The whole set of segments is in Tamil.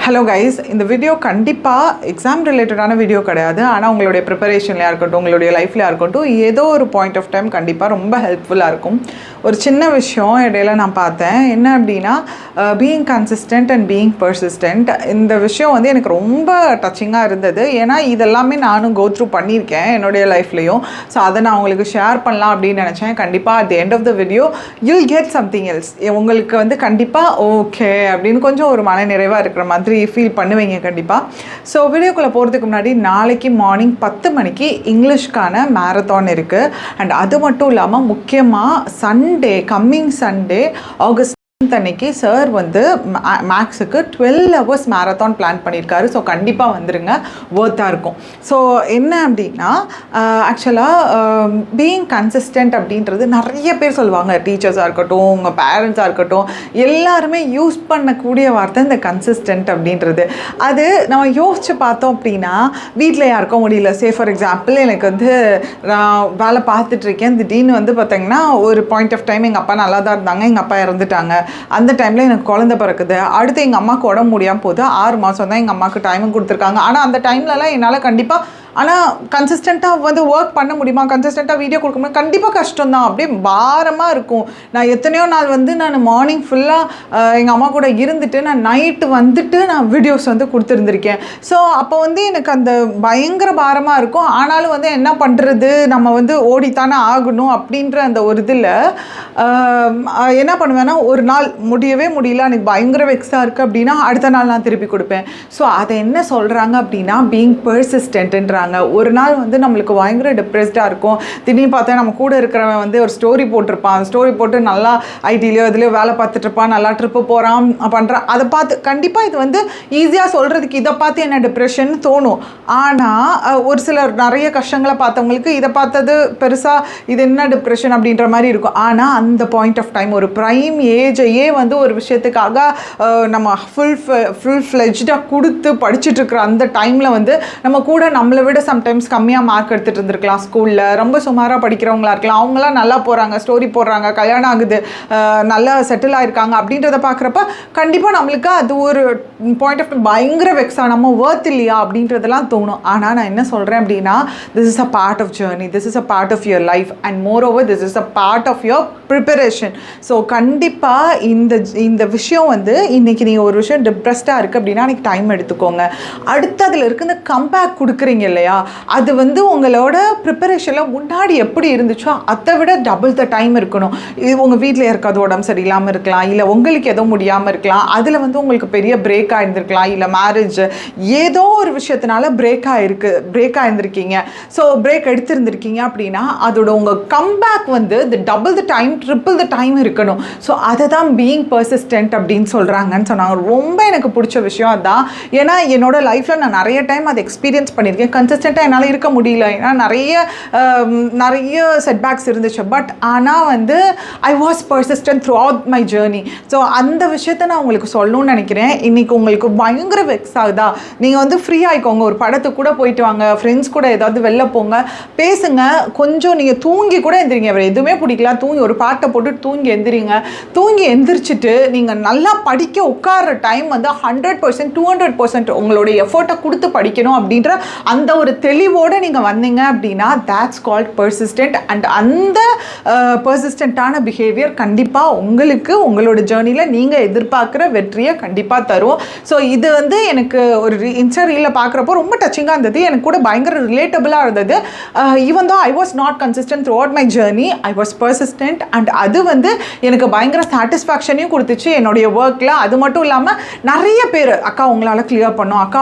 ஹலோ கைஸ், இந்த வீடியோ கண்டிப்பாக எக்ஸாம் ரிலேட்டடான வீடியோ கிடையாது. ஆனால் உங்களுடைய ப்ரிப்பரேஷன்லையாக இருக்கட்டும், உங்களுடைய லைஃப்லையாக இருக்கட்டும், ஏதோ ஒரு பாயிண்ட் ஆஃப் டைம் கண்டிப்பாக ரொம்ப ஹெல்ப்ஃபுல்லாக இருக்கும். ஒரு சின்ன விஷயம் இடையில நான் பார்த்தேன். என்ன அப்படின்னா, being consistent and being persistent. இந்த விஷயம் வந்து எனக்கு ரொம்ப டச்சிங்காக இருந்தது. ஏன்னா இதெல்லாமே நானும் கோ த்ரூ பண்ணியிருக்கேன் என்னுடைய லைஃப்லேயும். ஸோ அதை நான் உங்களுக்கு ஷேர் பண்ணலாம் அப்படின்னு நினச்சேன். கண்டிப்பாக at the end of the video you'll get something else. உங்களுக்கு வந்து கண்டிப்பாக ஓகே அப்படின்னு கொஞ்சம் ஒரு மன நிறைவாக இருக்கிற மாதிரி ஃபீல் பண்ணுவீங்க கண்டிப்பாக. ஸோ வீடியோக்குள்ளே போகிறதுக்கு முன்னாடி, நாளைக்கு மார்னிங் 10 மணிக்கு இங்கிலீஷ்க்கான மேரத்தான் இருக்குது. அண்ட் அது மட்டும் இல்லாமல் முக்கியமாக கம்மிங் சண்டே ஆகஸ்ட் அன்னைக்கு சார் வந்து மேக்ஸுக்கு 12 hours மேரத்தான் பிளான் பண்ணியிருக்காரு. ஸோ கண்டிப்பாக வந்துடுங்க, ஒர்த்தாக இருக்கும். ஸோ என்ன அப்படின்னா, ஆக்சுவலாக பீயிங் கன்சிஸ்டன்ட் அப்படின்றது நிறைய பேர் சொல்லுவாங்க. டீச்சர்ஸாக இருக்கட்டும், உங்கள் பேரண்ட்ஸாக இருக்கட்டும், எல்லாருமே யூஸ் பண்ணக்கூடிய வார்த்தை இந்த கன்சிஸ்டன்ட் அப்படின்றது. அது நம்ம யோசித்து பார்த்தோம் அப்படின்னா, வீட்டில் யாருக்கும் முடியல. ஃபார் எக்ஸாம்பிள், எனக்கு வந்து நான் வேலை பார்த்துட்ருக்கேன். திடீர்னு வந்து பார்த்தீங்கன்னா ஒரு பாயிண்ட் ஆஃப் டைம் எங்கள் அப்பா நல்லா தான் இருந்தாங்க, எங்கள் அப்பா இறந்துட்டாங்க. அந்த டைமில் எனக்கு குழந்தை பிறக்குது. அடுத்து எங்கள் அம்மாவுக்கு உடம்பு முடியாமல் போகுது. 6 மாதம் தான் எங்கள் அம்மாவுக்கு டைமும் கொடுத்துருக்காங்க. ஆனால் அந்த டைம்லலாம் என்னால் கண்டிப்பாக கன்சிஸ்டண்ட்டாக வந்து ஒர்க் பண்ண முடியுமா, கன்சிஸ்டண்ட்டாக வீடியோ கொடுக்க முடியும், கண்டிப்பாக கஷ்டம் தான். அப்படியே பாரமாக இருக்கும். நான் எத்தனையோ நாள் வந்து நான் மார்னிங் ஃபுல்லாக எங்கள் அம்மா கூட இருந்துட்டு நான் நைட்டு வந்துட்டு நான் வீடியோஸ் வந்து கொடுத்துருந்துருக்கேன். ஸோ அப்போ வந்து எனக்கு அந்த பயங்கர பாரமாக இருக்கும். ஆனாலும் வந்து என்ன பண்ணுறது, நம்ம வந்து ஓடித்தானே ஆகணும் அப்படின்ற அந்த ஒரு இதில் என்ன பண்ணுவேன்னா, ஒரு நாள் முடியவே முடியல, எனக்கு பயங்கர வெக்ஸாக இருக்குது அப்படின்னா அடுத்த நாள் நான் திருப்பி கொடுப்பேன். ஸோ அதை என்ன சொல்கிறாங்க அப்படின்னா, பீயிங் பர்சிஸ்டன்ட்ன்ற. ஒரு நாள் வந்து நம்மளுக்கு பயங்கர டிப்ரெஸ்டாக இருக்கும். திடீர்னு பார்த்தா நம்ம கூட இருக்கிறவன் வந்து ஒரு ஸ்டோரி போட்டிருப்பான். ஸ்டோரி போட்டு நல்லா ஐடிலையோ இதுலையோ வேலை பார்த்துட்டு இருப்பான், நல்லா ட்ரிப்பு போகிறான் பண்ணுறான். அதை பார்த்து கண்டிப்பாக இது வந்து ஈஸியாக சொல்கிறதுக்கு இதை பார்த்து என்ன டிப்ரெஷன் தோணும். ஆனால் ஒரு சிலர் நிறைய கஷ்டங்களை பார்த்தவங்களுக்கு இதை பார்த்தது பெருசாக இது என்ன டிப்ரெஷன் அப்படின்ற மாதிரி இருக்கும். ஆனால் அந்த பாயிண்ட் ஆஃப் டைம், ஒரு ப்ரைம் ஏஜையே வந்து ஒரு விஷயத்துக்காக நம்ம ஃபுல் ஃப்ளெஜ்டாக கொடுத்து படிச்சுட்ருக்குற அந்த டைமில் வந்து நம்ம கூட நம்மளை விட சம்டைம்ஸ் கம்மியாக மார்க் எடுத்துகிட்டு இருந்திருக்கலாம். ஸ்கூலில் ரொம்ப சுமாராக படிக்கிறவங்களா இருக்கலாம். அவங்களாம் நல்லா போகிறாங்க, ஸ்டோரி போடுறாங்க, கல்யாணம் ஆகுது, நல்லா செட்டில் ஆகிருக்காங்க அப்படின்றத பார்க்குறப்ப கண்டிப்பாக நம்மளுக்கு அது ஒரு பாயிண்ட் ஆஃப் பயங்கர வெக்ஸாக, நம்ம ஒர்த் இல்லையா அப்படின்றதெல்லாம் தோணும். ஆனால் நான் என்ன சொல்கிறேன் அப்படின்னா, this is a part of journey, this is a part of your life and moreover this is a part of your preparation. So கண்டிப்பாக இந்த விஷயம் வந்து இன்றைக்கி நீங்கள் ஒரு விஷயம் டிப்ரெஸ்டாக இருக்குது அப்படின்னா அன்றைக்கி டைம் எடுத்துக்கோங்க. அடுத்து அதில் இருக்க இந்த கம்பேக் கொடுக்குறீங்க இல்லையா, அது வந்து உங்களோட ப்ரிப்பரேஷனில் முன்னாடி எப்படி இருந்துச்சோ அதை விட டபுள் த டைம் இருக்கணும். இது உங்கள் வீட்டில் இருக்காது உடம்பு சரியில்லாமல் இருக்கலாம், இல்லை உங்களுக்கு எதுவும் முடியாமல் இருக்கலாம், அதில் வந்து உங்களுக்கு பெரிய பிரேக் ஆகிருந்துருக்கலாம், இல்லை மேரேஜ் ஏதோ ஒரு விஷயத்தினால பிரேக் ஆகிருந்திருக்கீங்க. ஸோ பிரேக் எடுத்திருந்திருக்கீங்க அப்படின்னா அதோட உங்கள் கம்பேக் வந்து தி double the time, triple the time இருக்கணும். ஸோ அதை தான் பீயிங் பர்சிஸ்டன்ட் அப்படின்னு சொல்கிறாங்கன்னு சொன்னாங்க. ரொம்ப எனக்கு பிடிச்ச விஷயம் அதுதான். ஏன்னா என்னோட லைஃப்பில் நான் நிறைய டைம் அதை எக்ஸ்பீரியன்ஸ் பண்ணியிருக்கேன். கன்சிஸ்டண்ட்டாக என்னால் இருக்க முடியல, ஏன்னா நிறைய செட்பேக்ஸ் இருந்துச்சு. பட் ஆனால் வந்து I was persistent through out my journey. So அந்த விஷயத்தை நான் உங்களுக்கு சொல்லணும்னு நினைக்கிறேன். இன்றைக்கி உங்களுக்கு பயங்கர வெக்ஸ் ஆகுதா, நீங்கள் வந்து ஃப்ரீ ஆகிக்கோங்க. ஒரு படத்துக்கு கூட போயிட்டு வாங்க, ஃப்ரெண்ட்ஸ் கூட ஏதாவது வெளில போங்க, பேசுங்க. கொஞ்சம் நீங்கள் தூங்கி கூட எந்திரிங்க. அவர் எதுவுமே பிடிக்கல, தூங்கி ஒரு பாட்டை போட்டு தூங்கி எந்திரிங்க. தூங்கி எந்திரிச்சிட்டு நீங்கள் நல்லா படிக்க உட்கார்ற டைம் வந்து 100%, 200% உங்களுடைய எஃபர்ட்டை கொடுத்து படிக்கணும் அப்படின்ற அந்த ஒரு தெளிவோடு நீங்கள் வந்தீங்க அப்படின்னா that's called persistent. அண்ட் அந்த பர்சிஸ்டண்ட்டான பிஹேவியர் கண்டிப்பாக உங்களுக்கு உங்களோட ஜேர்னியில் நீங்கள் எதிர்பார்க்குற வெற்றியை கண்டிப்பாக தரும். ஸோ இது வந்து எனக்கு ஒரு இன்ஸ்டா ரீலில் பார்க்குறப்போ ரொம்ப டச்சிங்காக இருந்தது. எனக்கு கூட பயங்கர ரிலேட்டபிளாக இருந்தது. Even though I was not consistent through out my journey, I was persistent. And அது வந்து எனக்கு பயங்கர சாட்டிஸ்ஃபேக்ஷனையும் கொடுத்துச்சு என்னுடைய ஒர்க்கில். அது மட்டும் இல்லாமல் நிறைய பேர், அக்கா உங்களால் கிளியர் பண்ணோம், அக்கா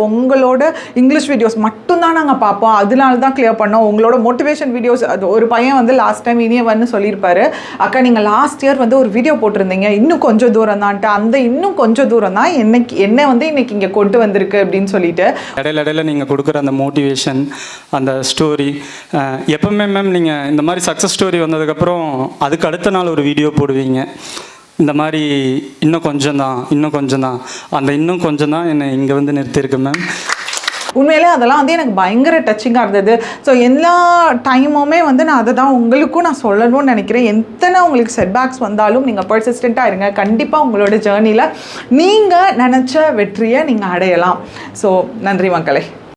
உங்களோட இங்கிலீஷ் வீடியோஸ் மட்டும்தான் நாங்கள் பார்ப்போம், அதனால தான் கிளியர் பண்ணோம், உங்களோட மோட்டிவேஷன் வீடியோஸ். அது ஒரு பையன் வந்து லாஸ்ட் டைம் இனியவன்னு சொல்லியிருப்பாரு, அக்கா நீங்கள் லாஸ்ட் இயர் வந்து ஒரு வீடியோ போட்டிருந்தீங்க, இன்னும் கொஞ்சம் தூரம் தான்ட்டு, அந்த இன்னும் கொஞ்சம் தூரம் தான் என்னை வந்து இன்னைக்கு இங்கே கொண்டு வந்திருக்கு அப்படின்னு சொல்லிட்டு இடையில நீங்கள் கொடுக்குற அந்த மோட்டிவேஷன், அந்த ஸ்டோரி எப்பவுமே மேம் நீங்கள் இந்த மாதிரி சக்ஸஸ் ஸ்டோரி வந்ததுக்கப்புறம் அதுக்கு அடுத்த நாள் ஒரு வீடியோ போடுவீங்க. இந்த மாதிரி இன்னும் கொஞ்சம் தான் அந்த இன்னும் கொஞ்சம் தான் என்னை இங்கே வந்து நிறுத்தியிருக்கு மேம். உண்மையிலே அதெல்லாம் வந்து எனக்கு பயங்கர டச்சிங்காக இருந்தது. ஸோ எல்லா டைமுமே வந்து நான் அதை தான் உங்களுக்கும் நான் சொல்லணும்னு நினைக்கிறேன். எத்தனை உங்களுக்கு செட்பேக்ஸ் வந்தாலும் நீங்கள் பர்சிஸ்டண்ட்டாக இருங்க. கண்டிப்பாக உங்களோட ஜேர்னியில் நீங்கள் நினச்ச வெற்றியை நீங்கள் அடையலாம். ஸோ நன்றி மக்களே.